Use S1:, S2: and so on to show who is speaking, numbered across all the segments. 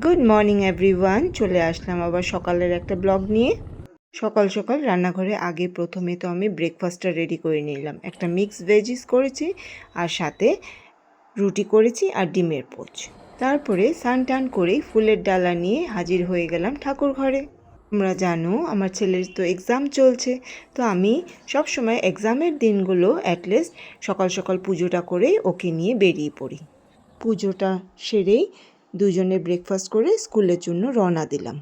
S1: Good morning everyone, চলে আসলাম আবার সকালের একটা ব্লগ নিয়ে। সকাল সকাল রান্নাঘরে আগে প্রথমে তো আমি ব্রেকফাস্টটা রেডি করে নিলাম। একটা মিক্স ভেজিস করেছি আর সাথে রুটি করেছি আর ডিমের পোচ। তারপরে স্নান টান করেই ফুলের ডালা নিয়ে হাজির হয়ে গেলাম ঠাকুর ঘরে। তোমরা জানো আমার ছেলের তো এক্সাম চলছে, তো আমি সব সময় এক্সামের দিনগুলো অ্যাটলিস্ট সকাল সকাল পুজোটা করেই ওকে নিয়ে বেরিয়ে পড়ি। পুজোটা সেরেই দুজনে ব্রেকফাস্ট করে স্কুলের জন্য রওনা দিলাম।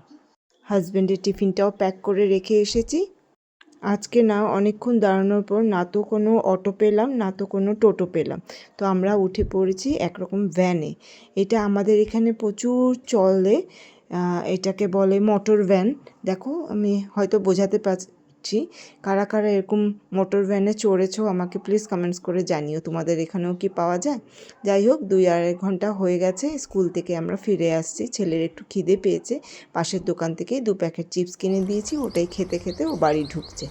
S1: হাজব্যান্ডের টিফিনটাও প্যাক করে রেখে এসেছি। আজকে না অনেকক্ষণ দাঁড়ানোর পর না তো কোনো অটো পেলাম না তো কোনো টোটো পেলাম, তো আমরা উঠে পড়েছি একরকম ভ্যানে। এটা আমাদের এখানে প্রচুর চলে, এটাকে বলে মোটর ভ্যান। দেখো আমি হয়তো বোঝাতে পারছি, কারা কারা এরকম মোটর ভ্যানে চড়েছো আমাকে প্লিজ কমেন্টস করে জানিও তোমাদের এখানেও কি পাওয়া যায়। যাই হোক, 2-2.5 ঘন্টা হয়ে গেছে স্কুল থেকে আমরা ফিরে আসছি। ছেলের একটু খিদে পেয়েছে, পাশের দোকান থেকে 2 প্যাকেট চিপস কিনে দিয়েছি, ওটাই খেতে খেতে ও বাড়ি ঢুকছে।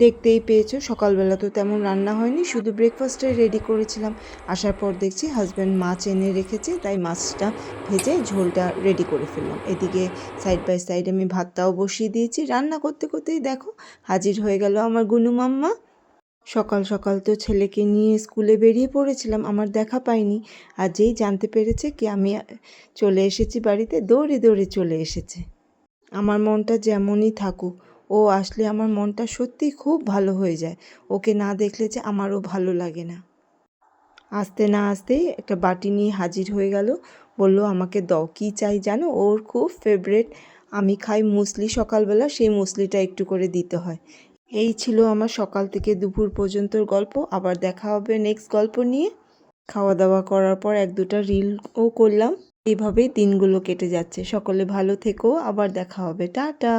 S1: দেখতেই পেয়েছো সকালবেলা তো তেমন রান্না হয়নি, শুধু ব্রেকফাস্টটাই রেডি করেছিলাম। আসার পর দেখছি হাজব্যান্ড মাছ এনে রেখেছে, তাই মাছটা ভেজে ঝোলটা রেডি করে ফেললাম। এদিকে সাইড বাই সাইড আমি ভাতটাও বসিয়ে দিয়েছি। রান্না করতে করতেই দেখো হাজির হয়ে গেল আমার গুনু মাম্মা। সকাল সকাল তো ছেলেকে নিয়ে স্কুলে বেরিয়ে পড়েছিলাম, আমার দেখা পাইনি। আর যেই জানতে পেরেছে কি আমি চলে এসেছি বাড়িতে, দৌড়ে দৌড়ে চলে এসেছে। আমার মনটা যেমনই থাকুক, ও আসলে আমার মনটা সত্যিই খুব ভালো হয়ে যায়। ওকে না দেখলে যে আমারও ভালো লাগে না। আসতে না আসতেই একটা বাটি নিয়ে হাজির হয়ে গেল, বলল আমাকে দাও। কী চাই জানো, ওর খুব ফেভারেট, আমি খাই মুসলি সকালবেলা, সেই মুসলিটা একটু করে দিতে হয়। এই ছিল আমার সকাল থেকে দুপুর পর্যন্তর গল্প। আবার দেখা হবে নেক্সট গল্প নিয়ে। খাওয়া দাওয়া করার পর 1-2টা রিলও করলাম। এইভাবেই দিনগুলো কেটে যাচ্ছে। সকলে ভালো থেকো, আবার দেখা হবে, টাটা।